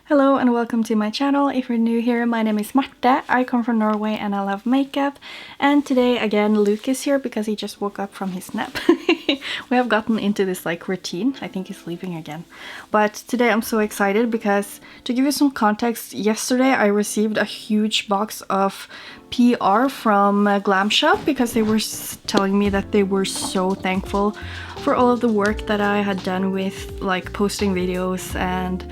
Hello and welcome to my channel. If you're new here, my name is Marte. I come from Norway and I love makeup. And today again Luke is here because he just woke up from his nap. We have gotten into this like routine. I think he's sleeping again. But today I'm so excited because, to give you some context, yesterday I received a huge box of PR from Glam Shop because they were telling me that they were so thankful for all of the work that I had done with like posting videos and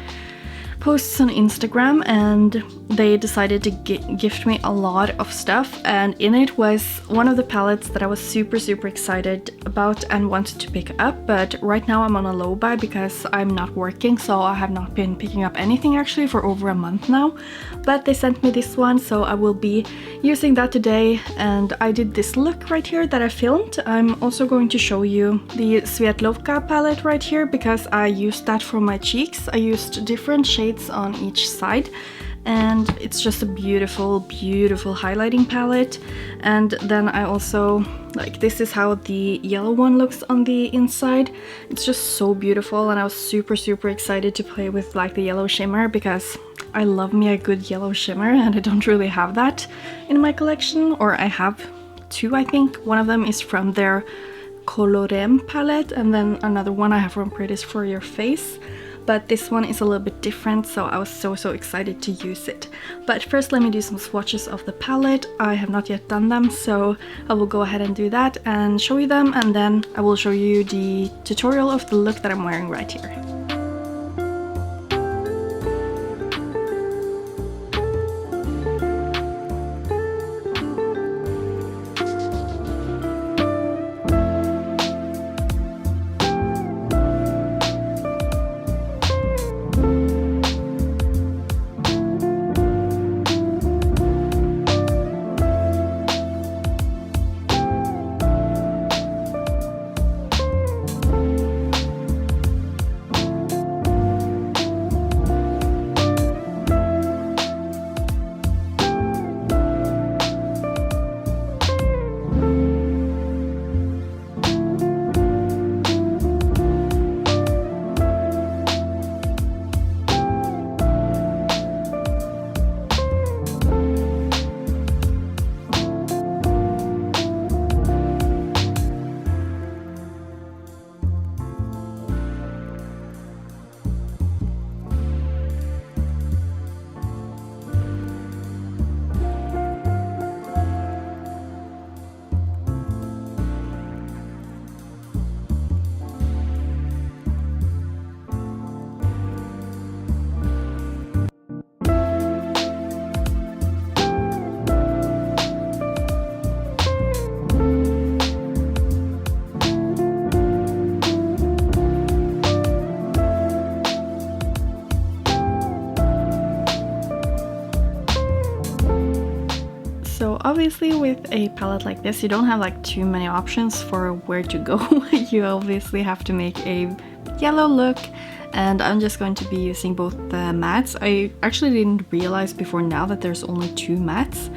posts on Instagram, and they decided to gift me a lot of stuff, and in it was one of the palettes that I was super excited about and wanted to pick up, but right now I'm on a low buy because I'm not working, so I have not been picking up anything actually for over a month now. But they sent me this one, so I will be using that today, and I did this look right here that I filmed. I'm also going to show you the Swietlowka palette right here because I used that for my cheeks. I used different shades on each side, and it's just a beautiful highlighting palette. And then I also, like, this is how the yellow one looks on the inside. It's just so beautiful, and I was super excited to play with like the yellow shimmer because I love me a good yellow shimmer, and I don't really have that in my collection, or I have two, I think. One of them is from their Colorem palette, and then another one I have from Pretty's For Your Face. But this one is a little bit different, so I was so excited to use it. But first let me do some swatches of the palette. I have not yet done them, so I will go ahead and do that and show you them, and then I will show you the tutorial of the look that I'm wearing right here. So obviously with a palette like this, you don't have like too many options for where to go. You obviously have to make a yellow look, and I'm just going to be using both the mattes. I actually didn't realize before now that there's only two mattes.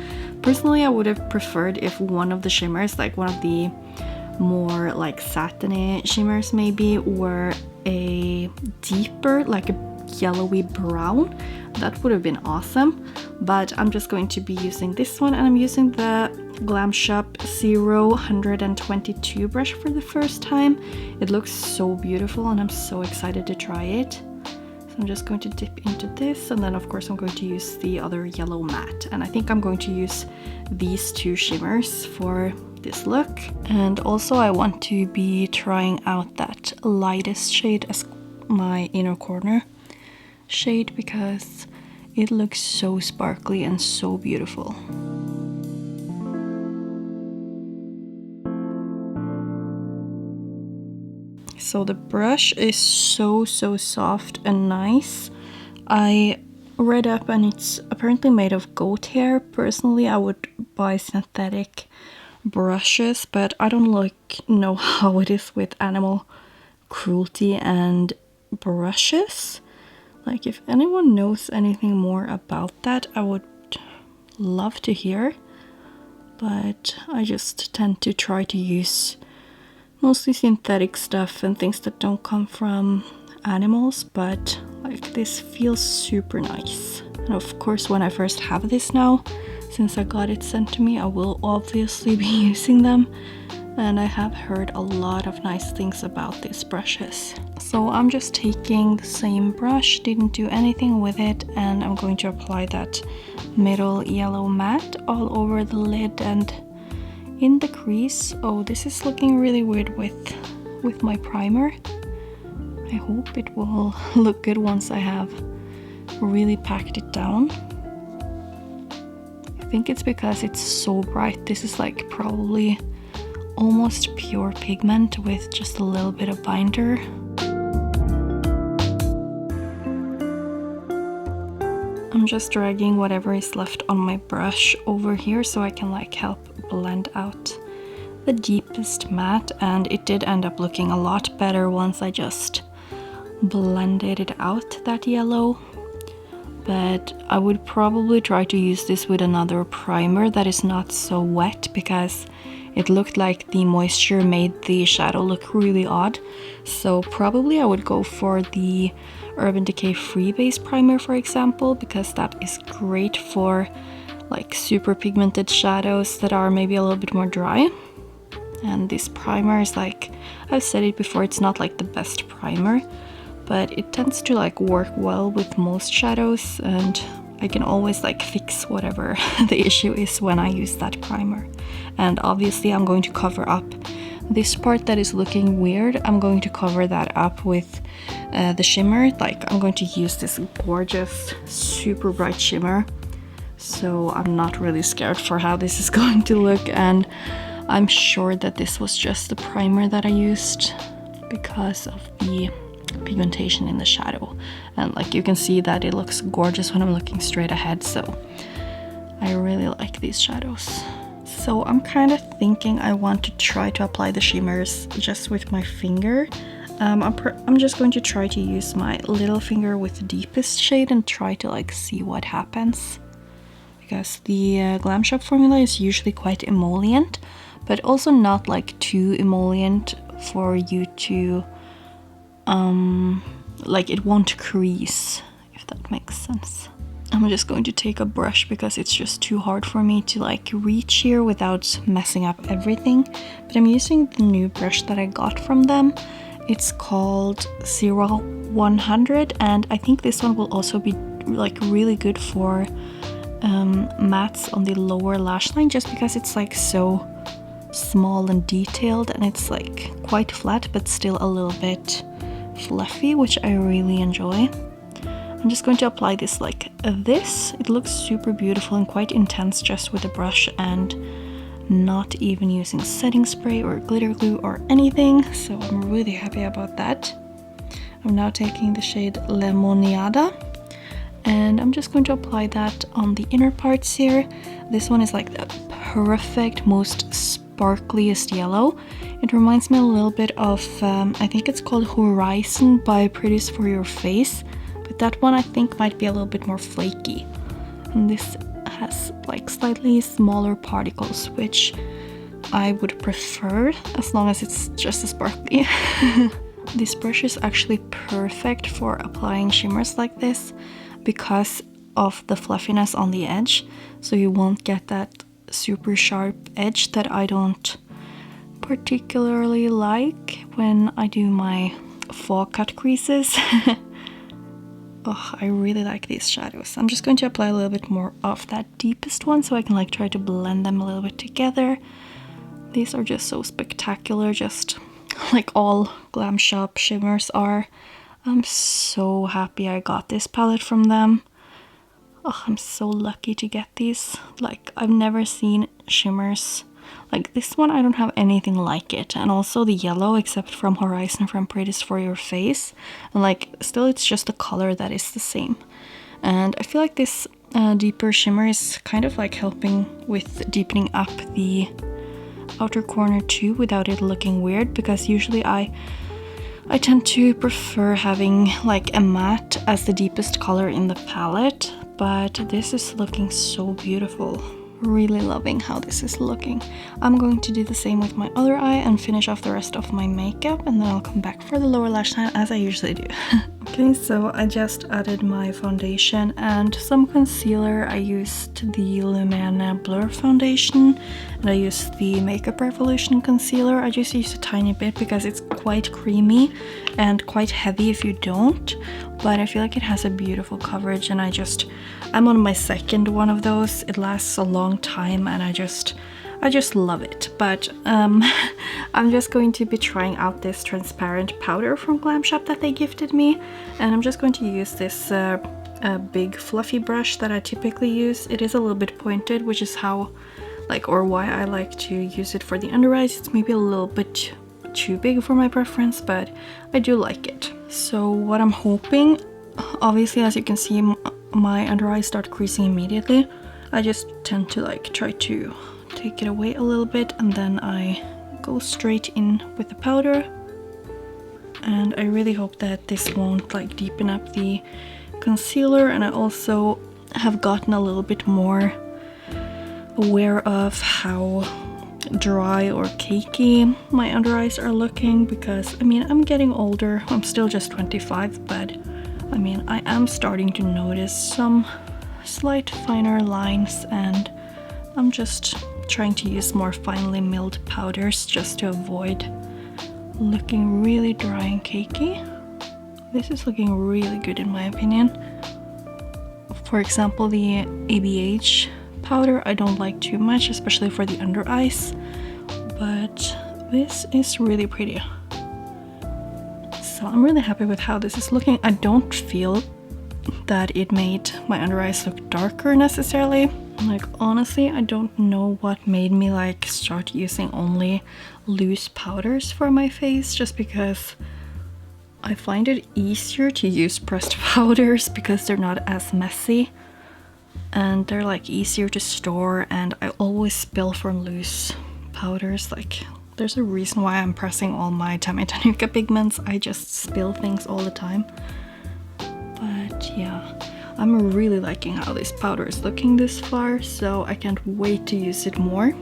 Personally, I would have preferred if one of the shimmers, like one of the more like satiny shimmers maybe, were a deeper, like a yellowy brown. That would have been awesome, but I'm just going to be using this one, and I'm using the Glam Shop 122 brush for the first time. It looks so beautiful and I'm so excited to try it. So I'm just going to dip into this, and then of course I'm going to use the other yellow matte, and I think I'm going to use these two shimmers for this look. And also I want to be trying out that lightest shade as my inner corner shade because it looks so sparkly and so beautiful. So the brush is so soft and nice. I read up and it's apparently made of goat hair. Personally, I would buy synthetic brushes, but I don't know how it is with animal cruelty and brushes. Like, if anyone knows anything more about that, I would love to hear. But I just tend to try to use mostly synthetic stuff and things that don't come from animals, but Like, this feels super nice. And of course, when I first have this now, since I got it sent to me, I will obviously be using them. And I have heard a lot of nice things about these brushes. So I'm just taking the same brush, didn't do anything with it, and I'm going to apply that middle yellow matte all over the lid and in the crease. Oh, this is looking really weird with my primer. I hope it will look good once I have really packed it down. I think it's because it's so bright. This is like probably almost pure pigment with just a little bit of binder. I'm just dragging whatever is left on my brush over here so I can like help blend out the deepest matte, and it did end up looking a lot better once I just blended it out, that yellow. But I would probably try to use this with another primer that is not so wet, because it looked like the moisture made the shadow look really odd. So probably I would go for the Urban Decay Free Base Primer, for example, because that is great for like super pigmented shadows that are maybe a little bit more dry. And this primer is like, I've said it before, it's not like the best primer, but it tends to like work well with most shadows, and I can always like fix whatever the issue is when I use that primer. And obviously I'm going to cover up this part that is looking weird. I'm going to cover that up with the shimmer. Like, I'm going to use this gorgeous super bright shimmer, so I'm not really scared for how this is going to look. And I'm sure that this was just the primer that I used because of the pigmentation in the shadow, and like you can see that it looks gorgeous when I'm looking straight ahead. So I really like these shadows. So I'm kind of thinking I want to try to apply the shimmers just with my finger. I'm just going to try to use my little finger with the deepest shade and try to like see what happens, because the Glam Shop formula is usually quite emollient, but also not like too emollient for you to like it won't crease, if that makes sense. I'm just going to take a brush because it's just too hard for me to like reach here without messing up everything. But I'm using the new brush that I got from them. It's called 0100, and I think this one will also be like really good for mattes on the lower lash line, just because it's like so small and detailed, and it's like quite flat but still a little bit fluffy, which I really enjoy. I'm just going to apply this like this. It looks super beautiful and quite intense just with a brush and not even using setting spray or glitter glue or anything, so I'm really happy about that. I'm now taking the shade Lemoniada, and I'm just going to apply that on the inner parts here. This one is like the perfect, most sparkliest yellow. It reminds me a little bit of, I think it's called Horizon by Pretties for Your Face, but that one I think might be a little bit more flaky. And this has like slightly smaller particles, which I would prefer as long as it's just as sparkly. This brush is actually perfect for applying shimmers like this because of the fluffiness on the edge, so you won't get that super sharp edge that I don't particularly like when I do my faux cut creases. Oh, I really like these shadows. I'm just going to apply a little bit more of that deepest one so I can like try to blend them a little bit together. These are just so spectacular, just like all Glam Shop shimmers are. I'm so happy I got this palette from them. Oh, I'm so lucky to get these. Like, I've never seen shimmers like this one. I don't have anything like it. And also the yellow, except from Horizon from Pretties for Your Face. And like, still it's just the color that is the same. And I feel like this deeper shimmer is kind of like helping with deepening up the outer corner too without it looking weird, because usually I tend to prefer having like a matte as the deepest color in the palette, but this is looking so beautiful. Really loving how this is looking. I'm going to do the same with my other eye and finish off the rest of my makeup, and then I'll come back for the lower lash line as I usually do. Okay, so I just added my foundation and some concealer. I used the Lumene Blur foundation and I used the Makeup Revolution concealer. I just used a tiny bit because it's quite creamy and quite heavy if you don't, but I feel like it has a beautiful coverage, and I'm on my second one of those. It lasts a long time and I just love it. But I'm just going to be trying out this transparent powder from Glam Shop that they gifted me, and I'm just going to use this big fluffy brush that I typically use. It is a little bit pointed, which is how why I like to use it for the under eyes. It's maybe a little bit too big for my preference, but I do like it. So what I'm hoping, obviously as you can see, my under eyes start creasing immediately. I just tend to try to take it away a little bit, and then I go straight in with the powder. And I really hope that this won't deepen up the concealer. And I also have gotten a little bit more aware of how dry or cakey my under eyes are looking, because I'm getting older. I'm still just 25, but I am starting to notice some slight finer lines, and I'm just trying to use more finely milled powders just to avoid looking really dry and cakey. This is looking really good in my opinion. For example, the ABH powder I don't like too much, especially for the under eyes, but this is really pretty. So I'm really happy with how this is looking. I don't feel that it made my under eyes look darker necessarily. Honestly, I don't know what made me start using only loose powders for my face, just because I find it easier to use pressed powders because they're not as messy and they're easier to store, and I always spill from loose powders. There's a reason why I'm pressing all my Tammy Tanuka pigments. I just spill things all the time. But yeah, I'm really liking how this powder is looking this far, so I can't wait to use it more.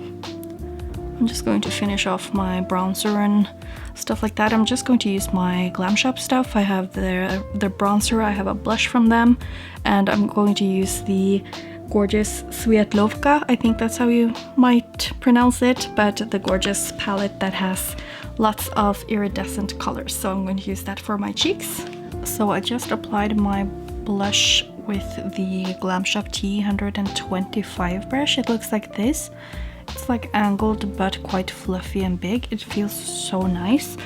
I'm just going to finish off my bronzer and stuff like that. I'm just going to use my Glam Shop stuff. I have the bronzer, I have a blush from them, and I'm going to use the gorgeous Swietlowka. I think that's how you might pronounce it, but the gorgeous palette that has lots of iridescent colors. So I'm going to use that for my cheeks. So I just applied my blush with the Glam Shop T125 brush. It looks like this. It's angled but quite fluffy and big. It feels so nice.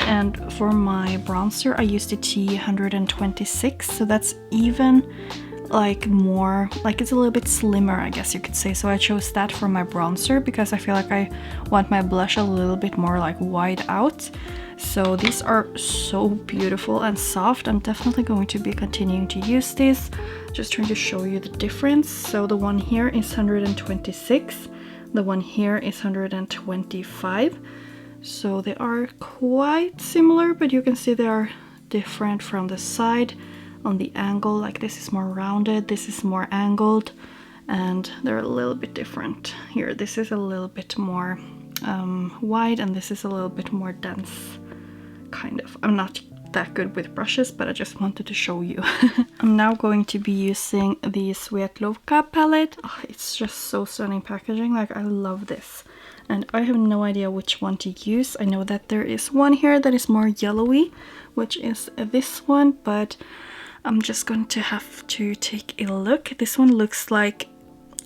And for my bronzer I used the T126, so that's even more it's a little bit slimmer, I guess you could say. So I chose that for my bronzer because I feel I want my blush a little bit more wide out. So these are so beautiful and soft. I'm definitely going to be continuing to use this. Just trying to show you the difference. So the one here is 126, the one here is 125. So they are quite similar, but you can see they are different from the side. On the angle, this is more rounded, this is more angled, and they're a little bit different. Here, this is a little bit more wide, and this is a little bit more dense, kind of. I'm not that good with brushes, but I just wanted to show you. I'm now going to be using the Swietlowka palette. Oh, it's just so stunning packaging. I love this. And I have no idea which one to use. I know that there is one here that is more yellowy, which is this one, but I'm just going to have to take a look. This one looks like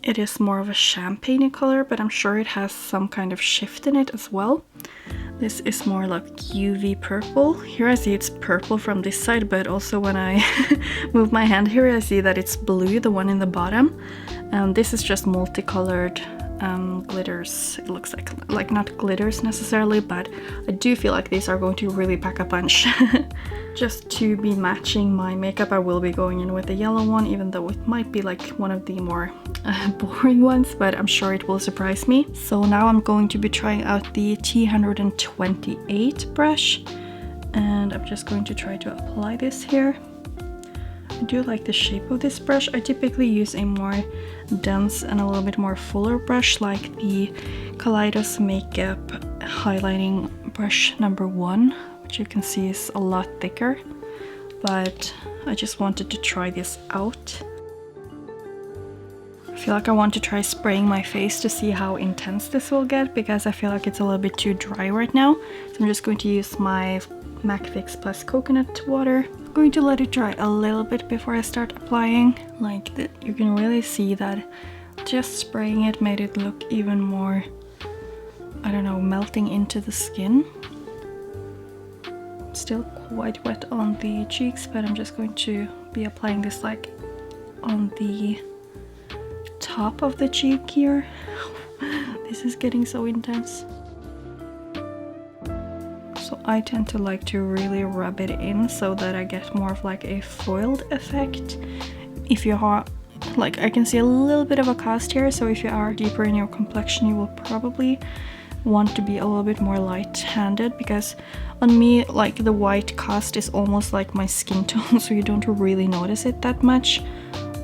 it is more of a champagne color, but I'm sure it has some kind of shift in it as well. This is more UV purple. Here I see it's purple from this side, but also when I move my hand here I see that it's blue, the one in the bottom. This is just multicolored glitters. It looks like not glitters necessarily, but I do feel like these are going to really pack a punch. Just to be matching my makeup, I will be going in with the yellow one, even though it might be one of the more boring ones, but I'm sure it will surprise me. So now I'm going to be trying out the T128 brush, and I'm just going to try to apply this here. I do like the shape of this brush. I typically use a more dense and a little bit more fuller brush, like the Kaleidos Makeup Highlighting Brush number 1, which you can see is a lot thicker. but I just wanted to try this out. I feel like I want to try spraying my face to see how intense this will get, because I feel like it's a little bit too dry right now. So I'm just going to use my MAC Fix Plus coconut water. I'm going to let it dry a little bit before I start applying. Like that, you can really see that just spraying it made it look even more, I don't know, melting into the skin. Still quite wet on the cheeks, but I'm just going to be applying this like on the top of the cheek here. This is getting so intense. So I tend to like to really rub it in so that I get more of like a foiled effect. If you are like, I can see a little bit of a cast here, so if you are deeper in your complexion, you will probably want to be a little bit more light-handed, because on me, like, the white cast is almost like my skin tone, so you don't really notice it that much.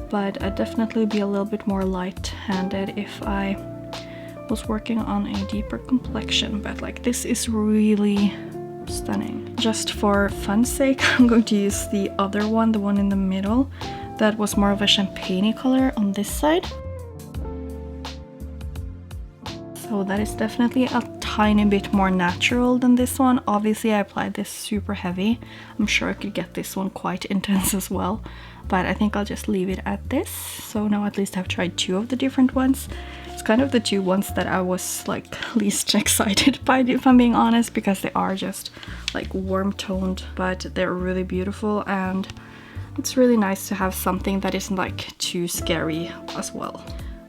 But I'd definitely be a little bit more light-handed if I was working on a deeper complexion. But like, this is really stunning. Just for fun's sake, I'm going to use the other one, the one in the middle. That was more of a champagne color on this side. So that is definitely a tiny bit more natural than this one. Obviously I applied this super heavy. I'm sure I could get this one quite intense as well, but I think I'll just leave it at this. So now at least I've tried two of the different ones. It's kind of the two ones that I was like least excited by, if I'm being honest, because they are just like warm toned, but they're really beautiful, and it's really nice to have something that isn't like too scary as well.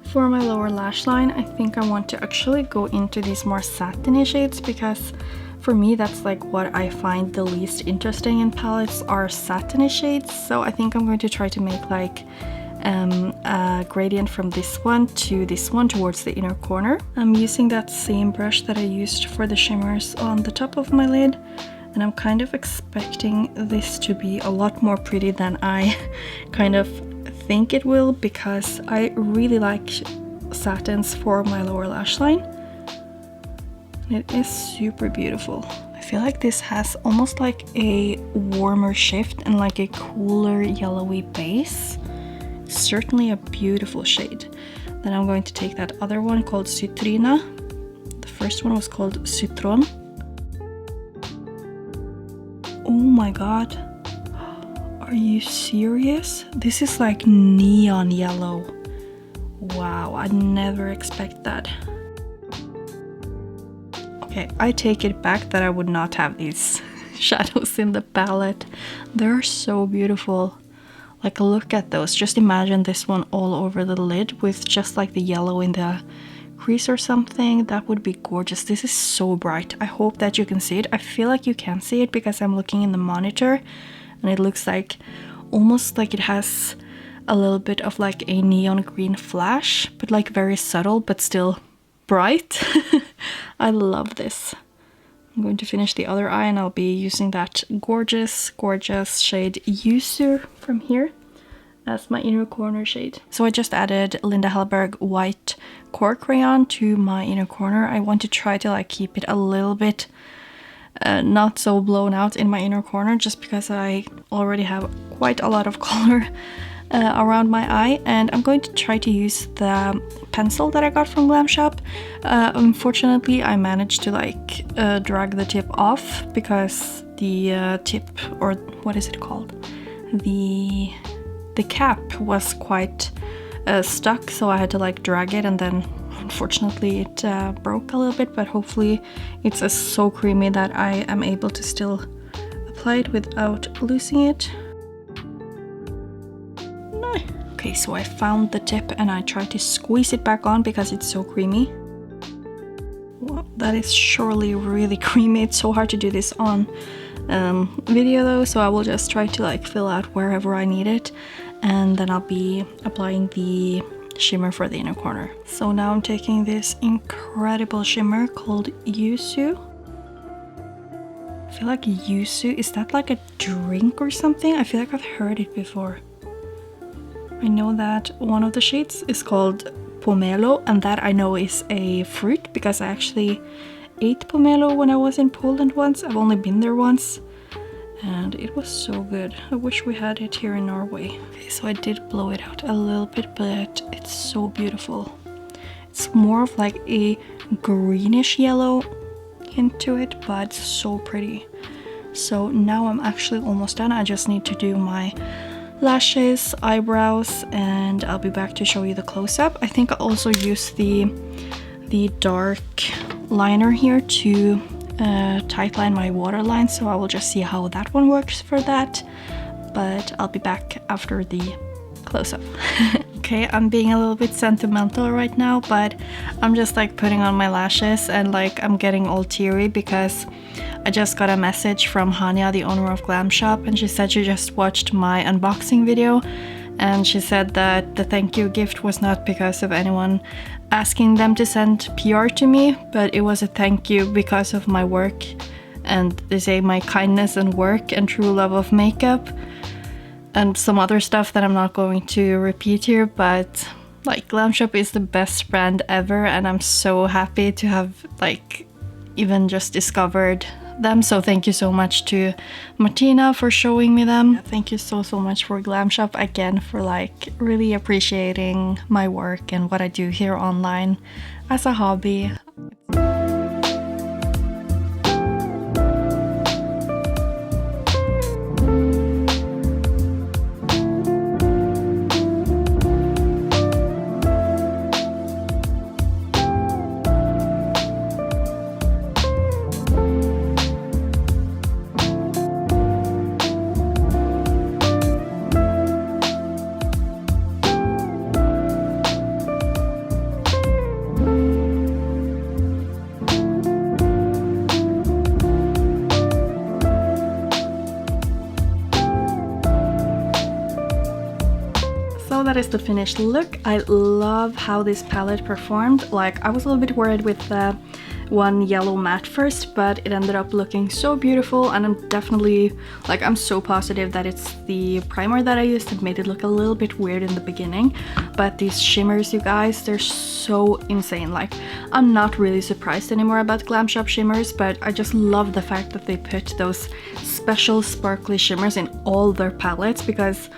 For my lower lash line, I think I want to actually go into these more satiny shades, because for me that's like what I find the least interesting in palettes are satiny shades. So I think I'm going to try to make like a gradient from this one to this one towards the inner corner. I'm using that same brush that I used for the shimmers on the top of my lid, and I'm kind of expecting this to be a lot more pretty than I kind of think it will, because I really like satins for my lower lash line. It is super beautiful. I feel like this has almost like a warmer shift and like a cooler yellowy base. It's certainly a beautiful shade. Then I'm going to take that other one called Cytrynada. The first one was called Citron. Oh my god. Are you serious? This is like neon yellow. Wow, I'd never expect that. Okay, I take it back that I would not have these shadows in the palette. They're so beautiful. Like, look at those. Just imagine this one all over the lid with just like the yellow in the crease or something. That would be gorgeous. This is so bright. I hope that you can see it. I feel like you can see it because I'm looking in the monitor, and it looks like almost like it has a little bit of like a neon green flash, but like very subtle but still bright. I love this. I'm going to finish the other eye, and I'll be using that gorgeous shade Yuzu from here as my inner corner shade. So I just added Linda Hallberg white core crayon to my inner corner. I want to try to like keep it a little bit not so blown out in my inner corner, just because I already have quite a lot of color around my eye, and I'm going to try to use the pencil that I got from Glam Shop. Unfortunately, I managed to like drag the tip off because the tip, or what is it called? The cap was quite stuck, so I had to like drag it, and then unfortunately it broke a little bit, but hopefully it's so creamy that I am able to still apply it without losing it. No. Okay, so I found the tip and I tried to squeeze it back on because it's so creamy. Well, that is surely really creamy. It's so hard to do this on video though, so I will just try to like fill out wherever I need it, and then I'll be applying the shimmer for the inner corner. So now I'm taking this incredible shimmer called Yuzu. I feel like Yuzu, is that like a drink or something? I feel like I've heard it before. I know that one of the shades is called pomelo, and that I know is a fruit because I actually ate pomelo when I was in Poland once. I've only been there once, and it was so good. I wish we had it here in Norway. Okay, so I did blow it out a little bit, but it's so beautiful. It's more of like a greenish yellow hint to it, but it's so pretty. So now I'm actually almost done. I just need to do my lashes, eyebrows, and I'll be back to show you the close-up. I think I'll also use the dark liner here to tightline my waterline, so I will just see how that one works for that, but I'll be back after the close-up. Okay, I'm being a little bit sentimental right now, but I'm just like putting on my lashes and like I'm getting all teary because I just got a message from Hania, the owner of Glam Shop, and she said she just watched my unboxing video, and she said that the thank you gift was not because of anyone asking them to send PR to me, but it was a thank you because of my work, and they say my kindness and work and true love of makeup and some other stuff that I'm not going to repeat here, but like Glam Shop is the best brand ever, and I'm so happy to have like even just discovered them. So thank you so much to Martina for showing me them. Thank you so much for Glam Shop again for like really appreciating my work and what I do here online as a hobby. So that is the finished look. I love how this palette performed. Like, I was a little bit worried with the one yellow matte first, but it ended up looking so beautiful, and I'm definitely like, I'm so positive that it's the primer that I used that made it look a little bit weird in the beginning. But these shimmers, you guys, they're so insane. Like, I'm not really surprised anymore about Glam Shop shimmers, but I just love the fact that they put those special sparkly shimmers in all their palettes, because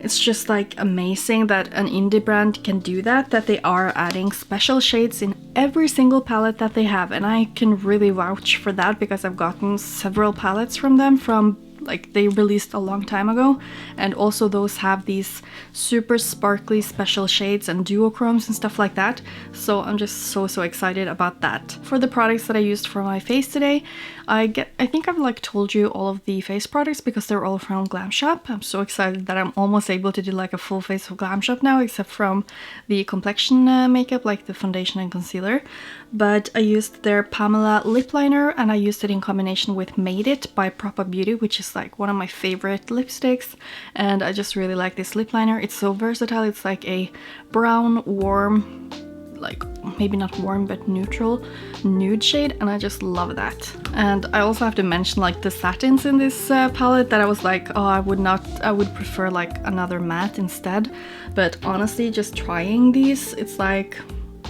it's just like amazing that an indie brand can do that, that they are adding special shades in every single palette that they have. And I can really vouch for that because I've gotten several palettes from them from like they released a long time ago, and also those have these super sparkly special shades and duochromes and stuff like that. So I'm just so excited about that. For the products that I used for my face today, I think I've like told you all of the face products because they're all from Glam Shop. I'm so excited that I'm almost able to do like a full face of Glam Shop now, except from the complexion makeup, like the foundation and concealer. But I used their Pamela lip liner, and I used it in combination with Made It by Propa Beauty, which is like one of my favorite lipsticks, and I just really like this lip liner. It's so versatile. It's like a brown, warm, like maybe not warm but neutral nude shade, and I just love that. And I also have to mention like the satins in this palette that I was like, oh, I would prefer like another matte instead. But honestly, just trying these, it's like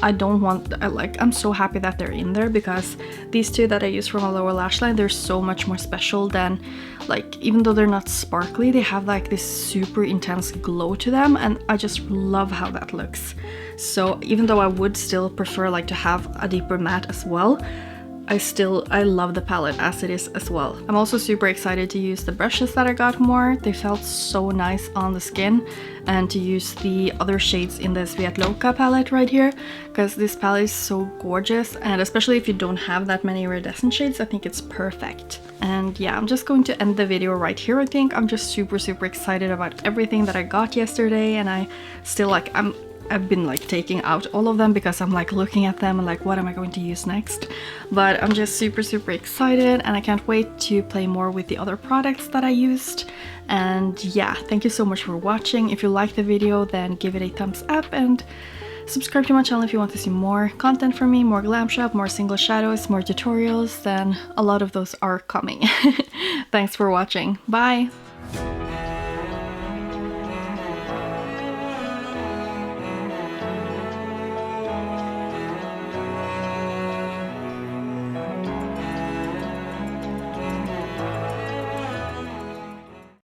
I'm so happy that they're in there, because these two that I use for my lower lash line, they're so much more special than, like, even though they're not sparkly, they have like this super intense glow to them, and I just love how that looks. So even though I would still prefer like to have a deeper matte as well, I love the palette as it is as well. I'm also super excited to use the brushes that I got more. They felt so nice on the skin, and to use the other shades in the Swietlowka palette right here, because this palette is so gorgeous, and especially if you don't have that many iridescent shades, I think it's perfect. And yeah, I'm just going to end the video right here. I think I'm just super excited about everything that I got yesterday, and I still like I've been like taking out all of them because I'm like looking at them and like, what am I going to use next? But I'm just super excited, and I can't wait to play more with the other products that I used. And yeah, thank you so much for watching. If you liked the video, then give it a thumbs up and subscribe to my channel if you want to see more content from me, more Glam Shop, more single shadows, more tutorials. Then a lot of those are coming. Thanks for watching. Bye!